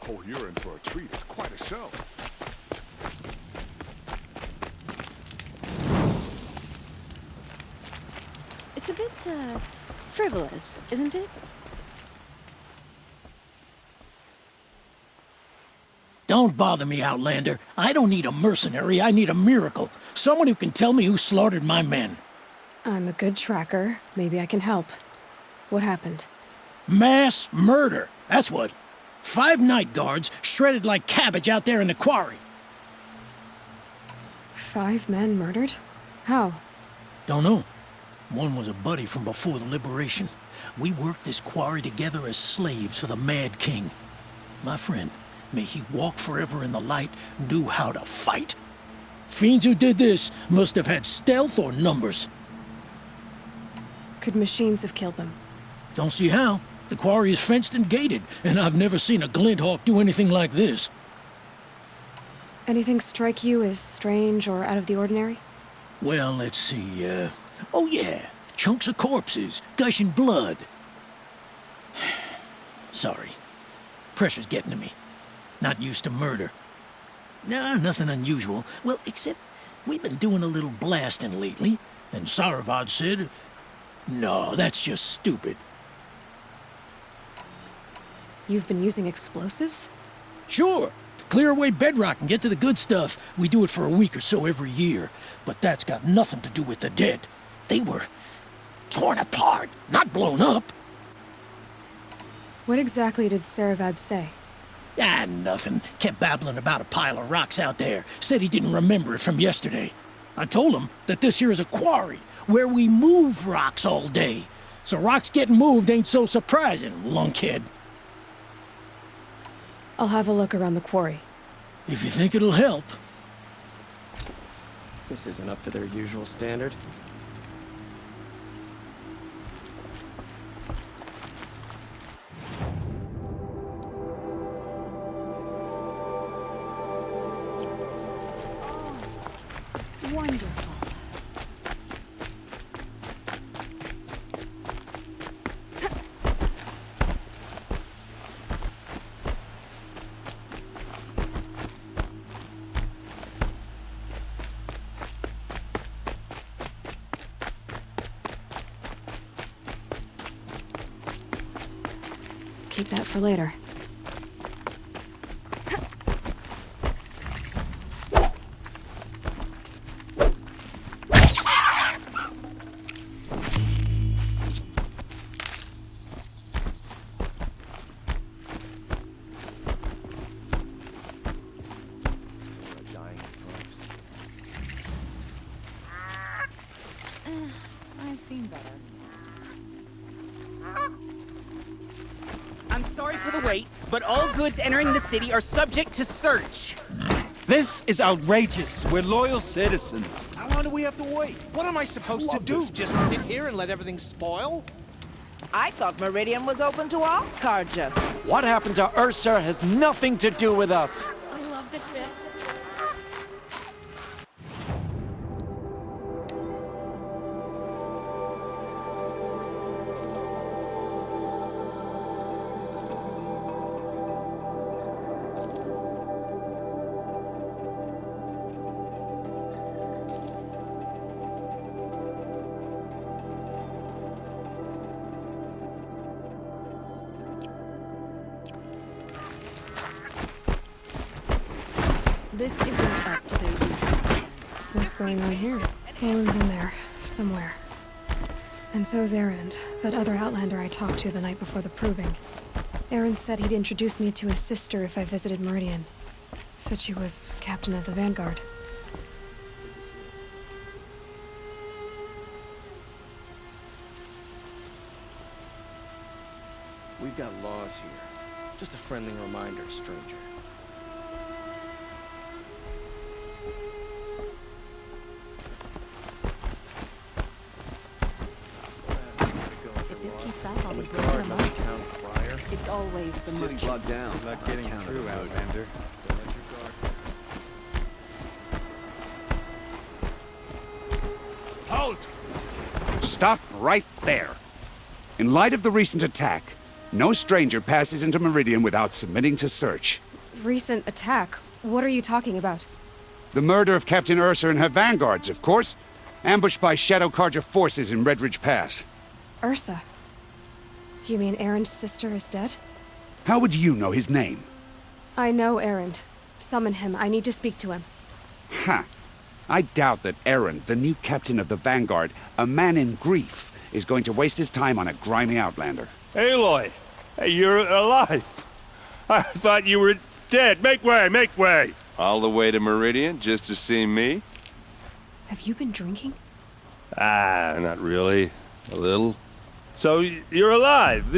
Oh, you're in for a treat. It's quite a show. It's a bit, frivolous, isn't it? Don't bother me, Outlander. I don't need a mercenary, I need a miracle. Someone who can tell me who slaughtered my men. I'm a good tracker. Maybe I can help. What happened? Mass murder, that's what. 5 night guards shredded like cabbage out there in the quarry. 5 men murdered? How? Don't know. One was a buddy from before the liberation. We worked this quarry together as slaves for the Mad King. My friend, may he walk forever in the light, knew how to fight. Fiends who did this must have had stealth or numbers. Could machines have killed them? Don't see how. The quarry is fenced and gated, and I've never seen a Glinthawk do anything like this. Anything strike you as strange or out of the ordinary? Well, let's see, oh yeah, chunks of corpses, gushing blood. Sorry. Pressure's getting to me. Not used to murder. Nah, nothing unusual. Well, except we've been doing a little blasting lately, and Saravad said, no, that's just stupid. You've been using explosives? Sure, to clear away bedrock and get to the good stuff. We do it for a week or so every year. But that's got nothing to do with the dead. They were torn apart, not blown up. What exactly did Saravad say? Ah, nothing. Kept babbling about a pile of rocks out there. Said he didn't remember it from yesterday. I told him that this here is a quarry, where we move rocks all day. So rocks getting moved ain't so surprising, lunkhead. I'll have a look around the quarry. If you think it'll help. This isn't up to their usual standard. Wonderful. Keep that for later. I've seen better. I'm sorry for the wait, but all goods entering the city are subject to search. This is outrageous. We're loyal citizens. How long do we have to wait? What am I supposed to do? Just sit here and let everything spoil? I thought Meridian was open to all, Carja. What happened to Ursa has nothing to do with us. I love this bit. This isn't up to their usual. What's going on here? Roland's in there, somewhere. And so's Erend, that other Outlander I talked to the night before the proving. Erend said he'd introduce me to his sister if I visited Meridian. Said she was captain of the Vanguard. We've got laws here. Just a friendly reminder, stranger. If this keeps up, I'll I'm be a breaking guard, them not a up. town crier. It's always the City's merchants. locked down. Not getting through, Outlander. Don't let your guard. Halt! Stop right there. In light of the recent attack, No stranger passes into Meridian without submitting to search. Recent attack? What are you talking about? The murder of Captain Ursa and her vanguards, of course. Ambushed by Shadow Carja forces in Redridge Pass. Ursa? You mean Erend's sister is dead? How would you know his name? I know Erend. Summon him. I need to speak to him. Ha! I doubt that Erend, the new captain of the Vanguard, a man in grief, is going to waste his time on a grimy outlander. Aloy! Hey, you're alive! I thought you were dead. Make way, make way! All the way to Meridian just to see me? Have you been drinking? Ah, not really. A little. So, you're alive.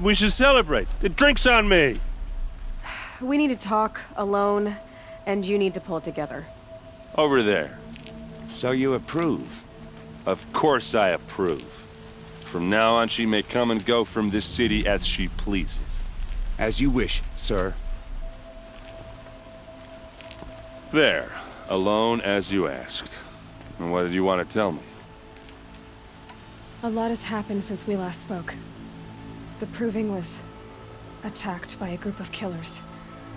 We should celebrate. The drink's on me! We need to talk, alone, and you need to pull it together. Over there. So you approve? Of course I approve. From now on, she may come and go from this city as she pleases. As you wish, sir. There. Alone as you asked. And what did you want to tell me? A lot has happened since we last spoke. The Proving was attacked by a group of killers.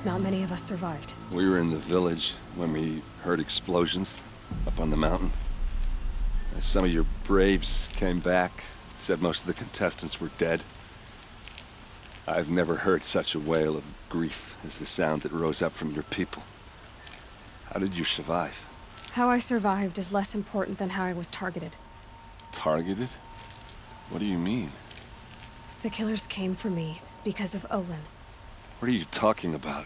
Not many of us survived. We were in the village when we heard explosions up on the mountain. Some of your braves came back, said most of the contestants were dead. I've never heard such a wail of grief as the sound that rose up from your people. How did you survive? How I survived is less important than how I was targeted. Targeted? What do you mean? The killers came for me because of Olin. What are you talking about?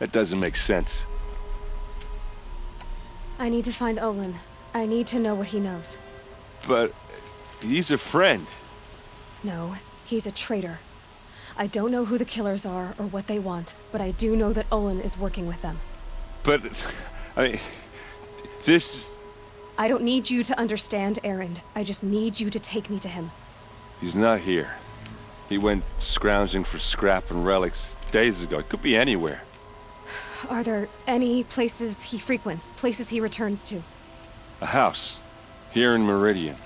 That doesn't make sense. I need to find Olin. I need to know what he knows. But he's a friend. No, he's a traitor. I don't know who the killers are or what they want, but I do know that Olin is working with them. But, I mean, this... I don't need you to understand, Erend. I just need you to take me to him. He's not here. He went scrounging for scrap and relics days ago. It could be anywhere. Are there any places he frequents, places he returns to? A house. Here in Meridian.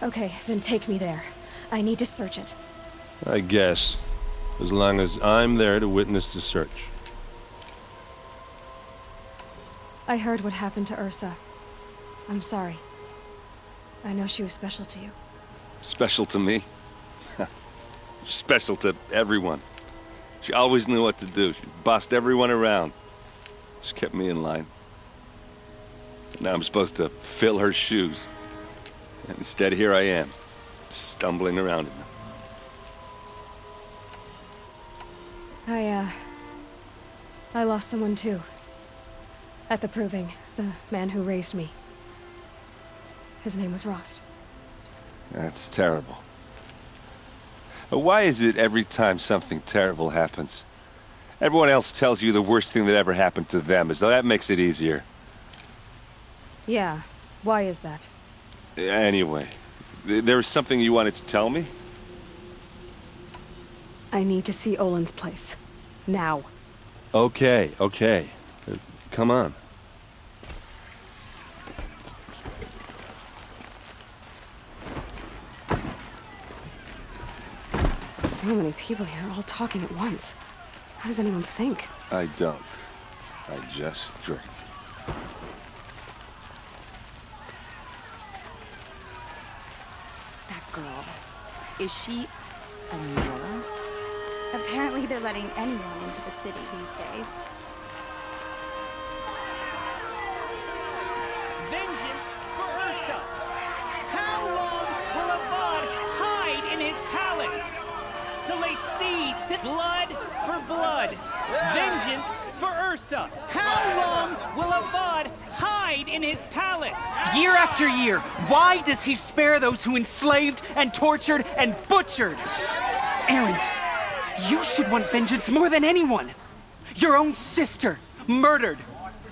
Okay, then take me there. I need to search it. I guess. As long as I'm there to witness the search. I heard what happened to Ursa. I'm sorry. I know she was special to you. Special to me? Special to everyone. She always knew what to do. She bossed everyone around. She kept me in line. Now I'm supposed to fill her shoes. And instead, here I am, stumbling around in them. I lost someone too. At the Proving, the man who raised me. His name was Rost. That's terrible. Why is it every time something terrible happens, everyone else tells you the worst thing that ever happened to them, as though that makes it easier? Yeah, why is that? Anyway, there was something you wanted to tell me? I need to see Olin's place. Now. Okay. Come on. So many people here, all talking at once. How does anyone think? I don't. I just drink. That girl. Is she a Nora? Apparently they're letting anyone into the city these days. Vengeance for Ursa! How long will Avad hide in his palace? To lay siege to blood for blood. Vengeance for Ursa! How long will Avad hide in his palace? Year after year, why does he spare those who enslaved and tortured and butchered? Erend, you should want vengeance more than anyone. Your own sister, murdered,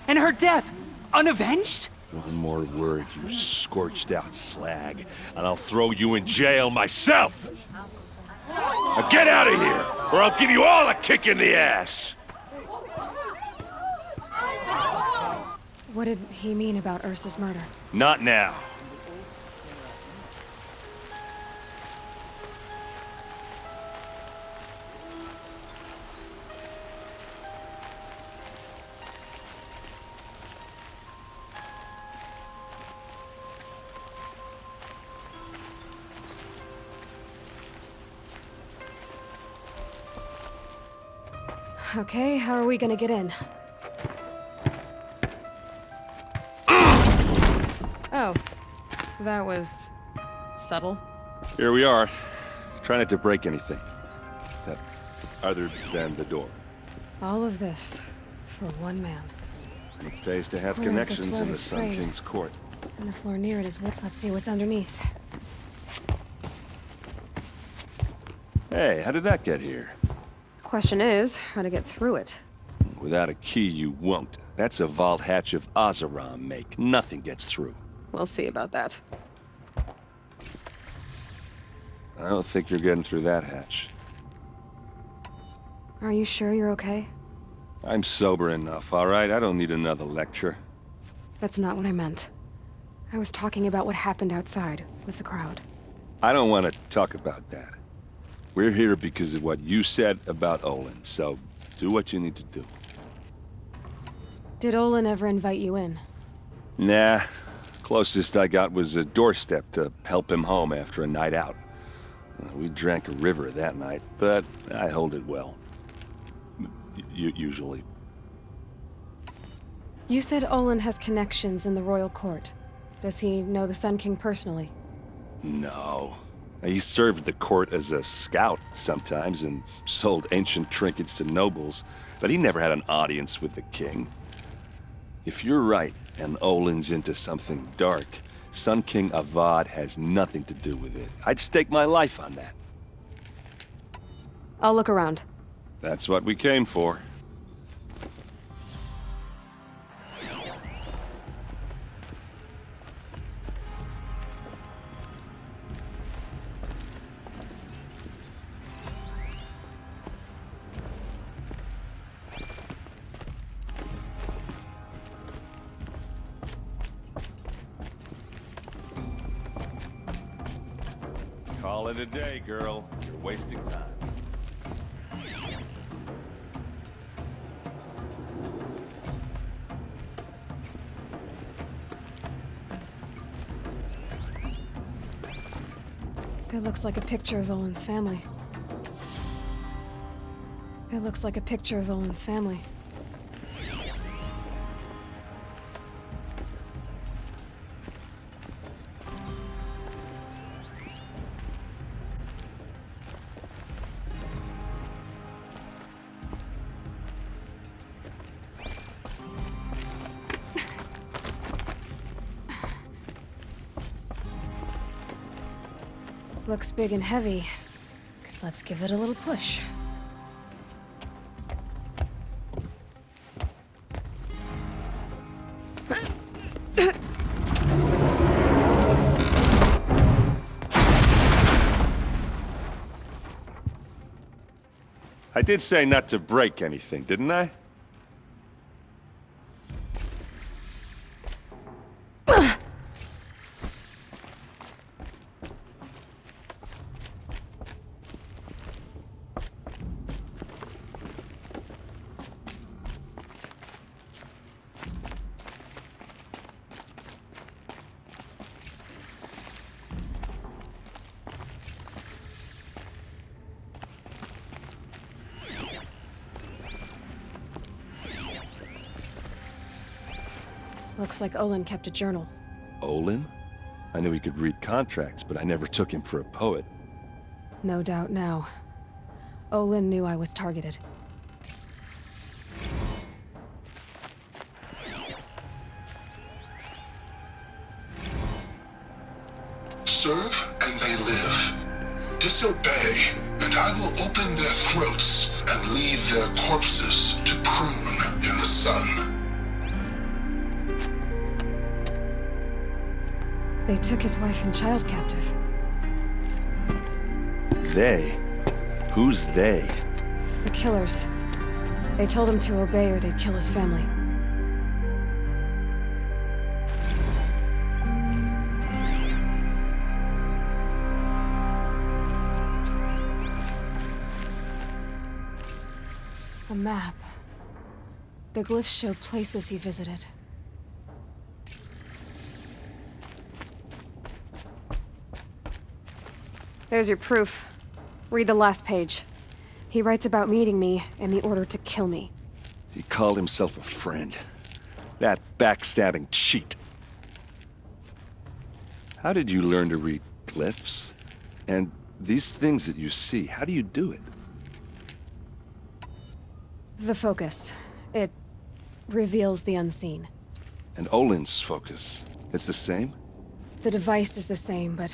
and her death, unavenged? One more word, you scorched out slag, and I'll throw you in jail myself! Now get out of here, or I'll give you all a kick in the ass! What did he mean about Ursa's murder? Not now. Okay, how are we gonna get in? Oh, that was subtle. Here we are. Try not to break anything. Other than the door. All of this for one man. It pays to have Corner of this connections road in the is Sun frayed. King's court. And the floor near it is wood. Let's see what's underneath. Hey, how did that get here? Question is, how to get through it. Without a key, you won't. That's a vault hatch of Oseram make. Nothing gets through. We'll see about that. I don't think you're getting through that hatch. Are you sure you're okay? I'm sober enough, all right? I don't need another lecture. That's not what I meant. I was talking about what happened outside, with the crowd. I don't want to talk about that. We're here because of what you said about Olin, so do what you need to do. Did Olin ever invite you in? Nah. Closest I got was a doorstep to help him home after a night out. We drank a river that night, but I hold it well. Usually. You said Olin has connections in the royal court. Does he know the Sun King personally? No. He served the court as a scout sometimes and sold ancient trinkets to nobles, but he never had an audience with the king. If you're right, and Olin's into something dark, Sun King Avad has nothing to do with it. I'd stake my life on that. I'll look around. That's what we came for. Call it a day, girl. You're wasting time. It looks like a picture of Olin's family. It looks like a picture of Olin's family. Looks big and heavy. Let's give it a little push. I did say not to break anything, didn't I? Looks like Olin kept a journal. Olin? I knew he could read contracts, but I never took him for a poet. No doubt now. Olin knew I was targeted. Serve and they live. Disobey, and I will open their throats and leave their corpses to prune in the sun. They took his wife and child captive. They? Who's they? The killers. They told him to obey or they'd kill his family. A map. The glyphs show places he visited. There's your proof. Read the last page. He writes about meeting me in the order to kill me. He called himself a friend. That backstabbing cheat. How did you learn to read glyphs? And these things that you see, how do you do it? The focus. It reveals the unseen. And Olin's focus, it's the same? The device is the same, but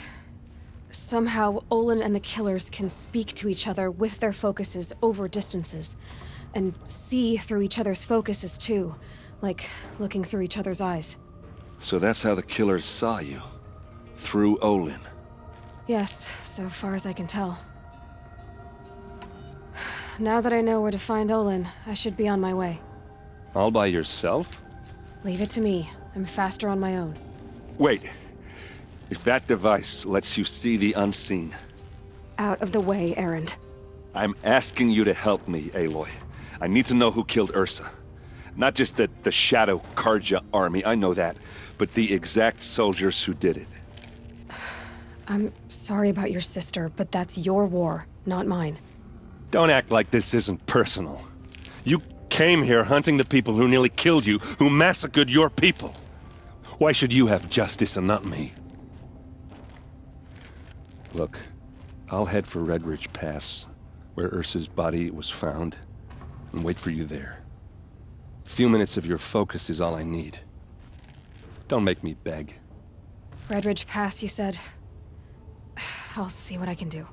somehow Olin and the killers can speak to each other with their focuses over distances, and see through each other's focuses too, like looking through each other's eyes. So that's how the killers saw you? Through Olin? Yes, so far as I can tell. Now that I know where to find Olin, I should be on my way. All by yourself? Leave it to me. I'm faster on my own. Wait. If that device lets you see the unseen... Out of the way, Erend. I'm asking you to help me, Aloy. I need to know who killed Ursa. Not just the Shadow Karja army, I know that, but the exact soldiers who did it. I'm sorry about your sister, but that's your war, not mine. Don't act like this isn't personal. You came here hunting the people who nearly killed you, who massacred your people. Why should you have justice and not me? Look, I'll head for Redridge Pass, where Ursa's body was found, and wait for you there. A few minutes of your focus is all I need. Don't make me beg. Redridge Pass, you said? I'll see what I can do.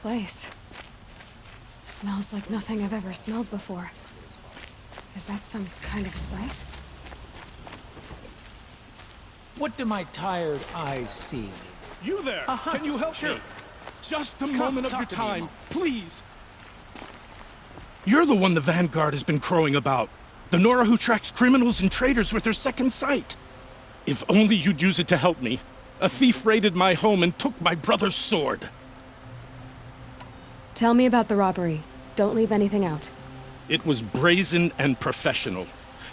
Place. Smells like nothing I've ever smelled before. Is that some kind of spice? What do my tired eyes see? You there! Can you help me? Just a moment of your time, please! You're the one the Vanguard has been crowing about. The Nora who tracks criminals and traitors with her second sight. If only you'd use it to help me. A thief raided my home and took my brother's sword. Tell me about the robbery. Don't leave anything out. It was brazen and professional.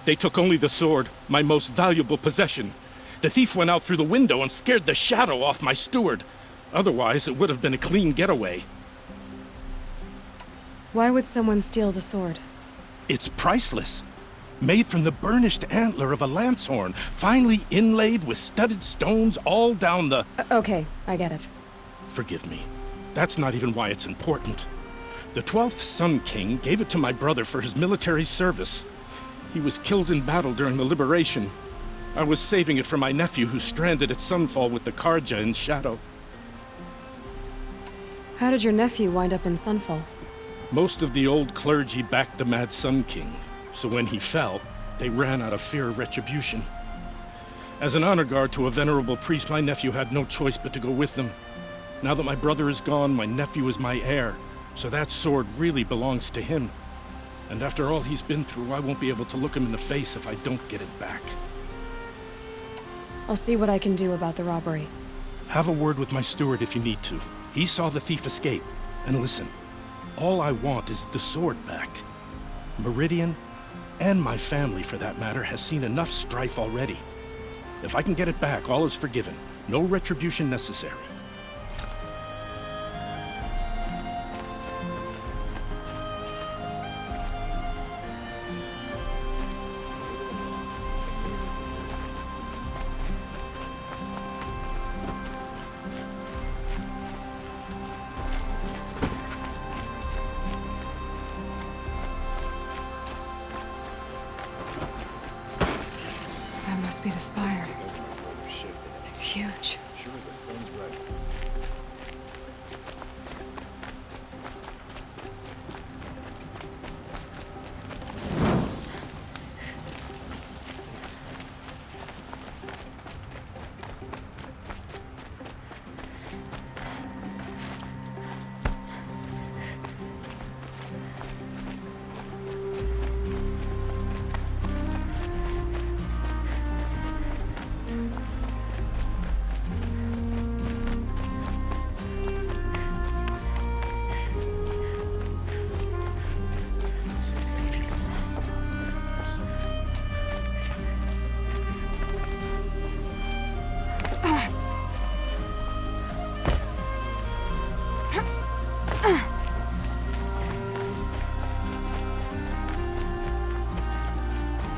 They took only the sword, my most valuable possession. The thief went out through the window and scared the shadow off my steward. Otherwise, it would have been a clean getaway. Why would someone steal the sword? It's priceless. Made from the burnished antler of a lancehorn, finely inlaid with studded stones all down the... Okay, I get it. Forgive me. That's not even why it's important. The 12th Sun King gave it to my brother for his military service. He was killed in battle during the Liberation. I was saving it for my nephew who's stranded at Sunfall with the Karja in Shadow. How did your nephew wind up in Sunfall? Most of the old clergy backed the Mad Sun King, so when he fell, they ran out of fear of retribution. As an honor guard to a venerable priest, my nephew had no choice but to go with them. Now that my brother is gone, my nephew is my heir, so that sword really belongs to him. And after all he's been through, I won't be able to look him in the face if I don't get it back. I'll see what I can do about the robbery. Have a word with my steward if you need to. He saw the thief escape. And listen, all I want is the sword back. Meridian, and my family for that matter, has seen enough strife already. If I can get it back, all is forgiven. No retribution necessary. Be the spire. It's huge.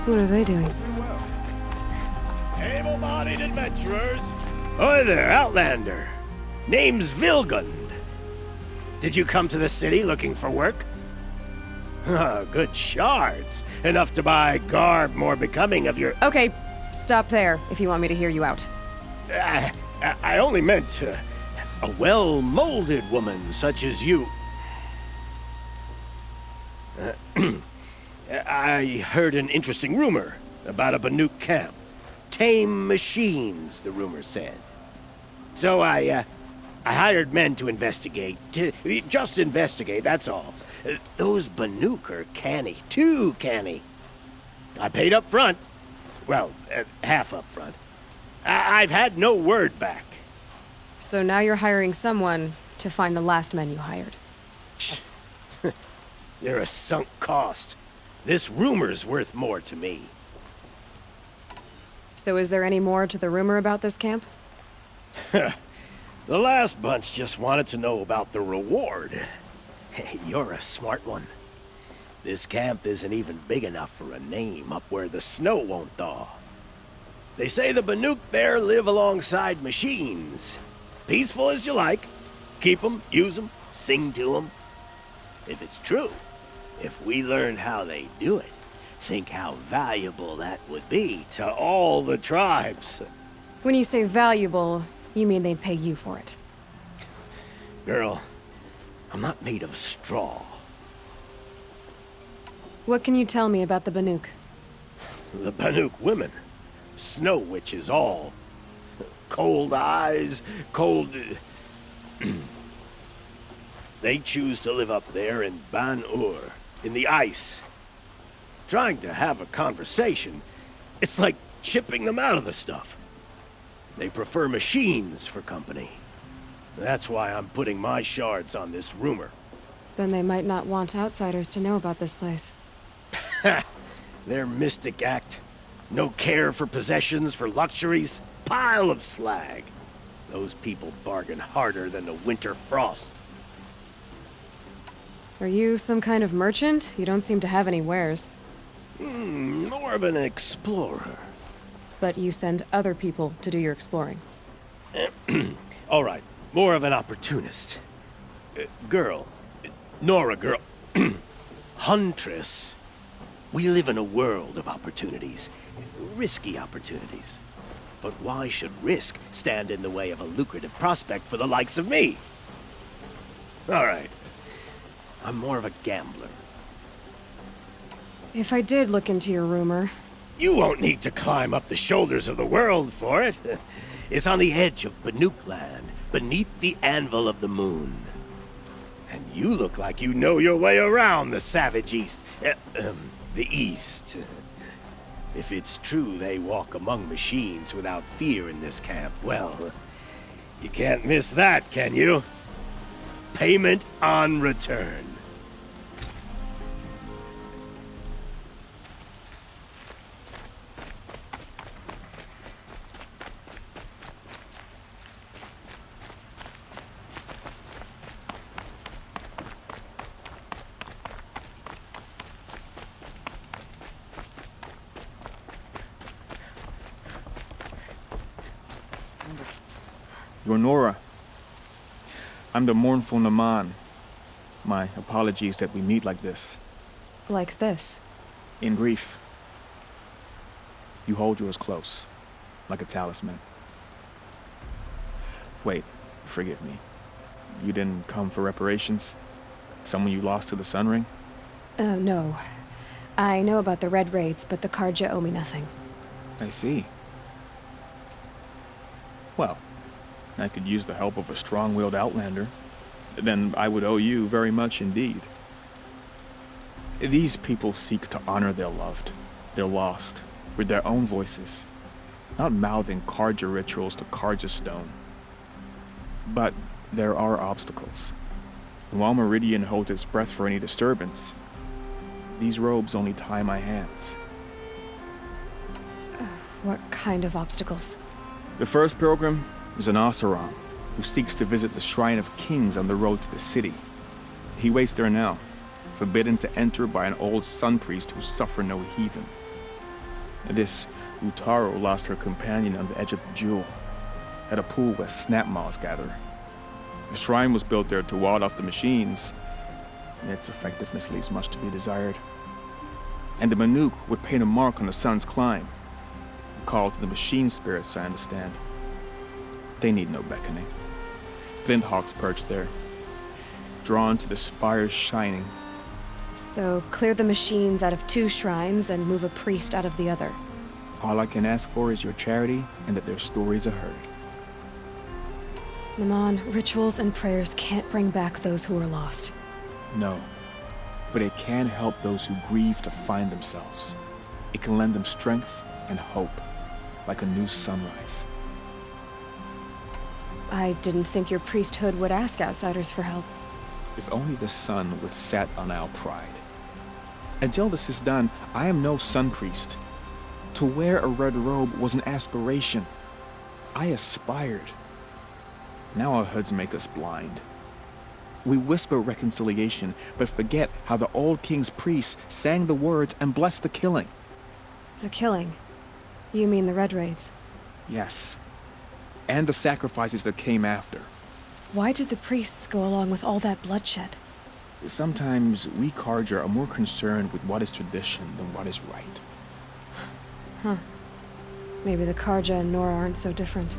What are they doing? Able-bodied adventurers. Hi there, Outlander. Name's Vilgund. Did you come to the city looking for work? Good shards. Enough to buy garb more becoming of your... Okay, stop there if you want me to hear you out. I only meant a well-molded woman such as you. I heard an interesting rumor about a Banuk camp. Tame machines, the rumor said. So I hired men to investigate. Just investigate, that's all. Those Banuk are canny, too canny. I paid up front. Well, half up front. I've had no word back. So now you're hiring someone to find the last men you hired. They're a sunk cost. This rumor's worth more to me. So is there any more to the rumor about this camp? The last bunch just wanted to know about the reward. Hey, you're a smart one. This camp isn't even big enough for a name up where the snow won't thaw. They say the Banuk there live alongside machines. Peaceful as you like. Keep them, use them, sing to them. If it's true, if we learned how they do it, think how valuable that would be to all the tribes. When you say valuable, you mean they'd pay you for it. Girl, I'm not made of straw. What can you tell me about the Banuk? The Banuk women. Snow witches all. Cold eyes, cold... They choose to live up there in Ban-Ur, in the ice. Trying to have a conversation, it's like chipping them out of the stuff. They prefer machines for company. That's why I'm putting my shards on this rumor. Then they might not want outsiders to know about this place. Their mystic act. No care for possessions, for luxuries. Pile of slag. Those people bargain harder than the winter frost. Are you some kind of merchant? You don't seem to have any wares. More of an explorer. But you send other people to do your exploring. All right, more of an opportunist. Girl. Nora girl. Huntress. We live in a world of opportunities. Risky opportunities. But why should risk stand in the way of a lucrative prospect for the likes of me? All right. I'm more of a gambler. If I did look into your rumor... You won't need to climb up the shoulders of the world for it. It's on the edge of Banuk land, beneath the anvil of the moon. And you look like you know your way around the savage east. The east. If it's true they walk among machines without fear in this camp, well, you can't miss that, can you? Payment on return. You're Nora. I'm the mournful Naman. My apologies that we meet like this. Like this? In grief. You hold yours close, like a talisman. Wait, forgive me. You didn't come for reparations? Someone you lost to the Sun Ring? No. I know about the Red Raids, but the Carja owe me nothing. I see. Well, I could use the help of a strong-willed outlander. Then I would owe you very much indeed. These people seek to honor their loved, their lost, with their own voices, not mouthing Carja rituals to Carja stone. But there are obstacles. And while Meridian holds its breath for any disturbance, these robes only tie my hands. What kind of obstacles? The first pilgrim is an Oseram who seeks to visit the Shrine of Kings on the road to the city. He waits there now, forbidden to enter by an old sun priest who suffer no heathen. This Utaro lost her companion on the edge of the jewel, at a pool where snap moths gather. A shrine was built there to ward off the machines, and its effectiveness leaves much to be desired. And the Manuk would paint a mark on the sun's climb, a call to the machine spirits, I understand. They need no beckoning. Flint hawks perch there, drawn to the spire's shining. So clear the machines out of 2 shrines and move a priest out of the other. All I can ask for is your charity and that their stories are heard. Naman, rituals and prayers can't bring back those who are lost. No, but it can help those who grieve to find themselves. It can lend them strength and hope, like a new sunrise. I didn't think your priesthood would ask outsiders for help. If only the sun would set on our pride. Until this is done, I am no sun priest. To wear a red robe was an aspiration. I aspired. Now our hoods make us blind. We whisper reconciliation, but forget how the old king's priests sang the words and blessed the killing. The killing? You mean the Red Raids? Yes. And the sacrifices that came after. Why did the priests go along with all that bloodshed? Sometimes we Carja are more concerned with what is tradition than what is right. Huh. Maybe the Carja and Nora aren't so different.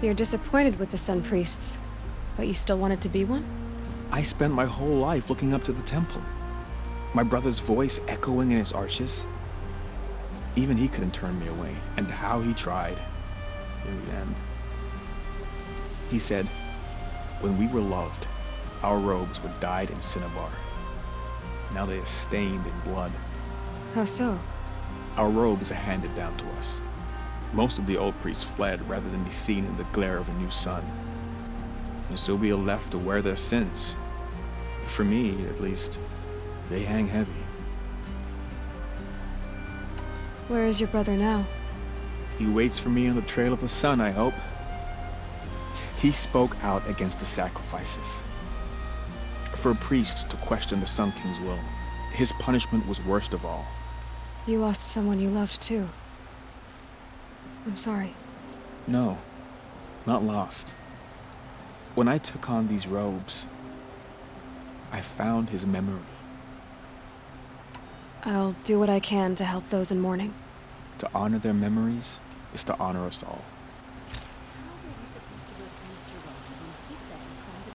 You're disappointed with the Sun Priests, but you still wanted to be one? I spent my whole life looking up to the temple. My brother's voice echoing in its arches. Even he couldn't turn me away, and how he tried. In the end. He said, when we were loved, our robes were dyed in cinnabar. Now they are stained in blood. How so? Our robes are handed down to us. Most of the old priests fled rather than be seen in the glare of a new sun. And so we are left to wear their sins. For me, at least, they hang heavy. Where is your brother now? He waits for me on the trail of the sun, I hope. He spoke out against the sacrifices. For a priest to question the Sun King's will, his punishment was worst of all. You lost someone you loved, too. I'm sorry. No, not lost. When I took on these robes, I found his memory. I'll do what I can to help those in mourning. To honor their memories is to honor us all.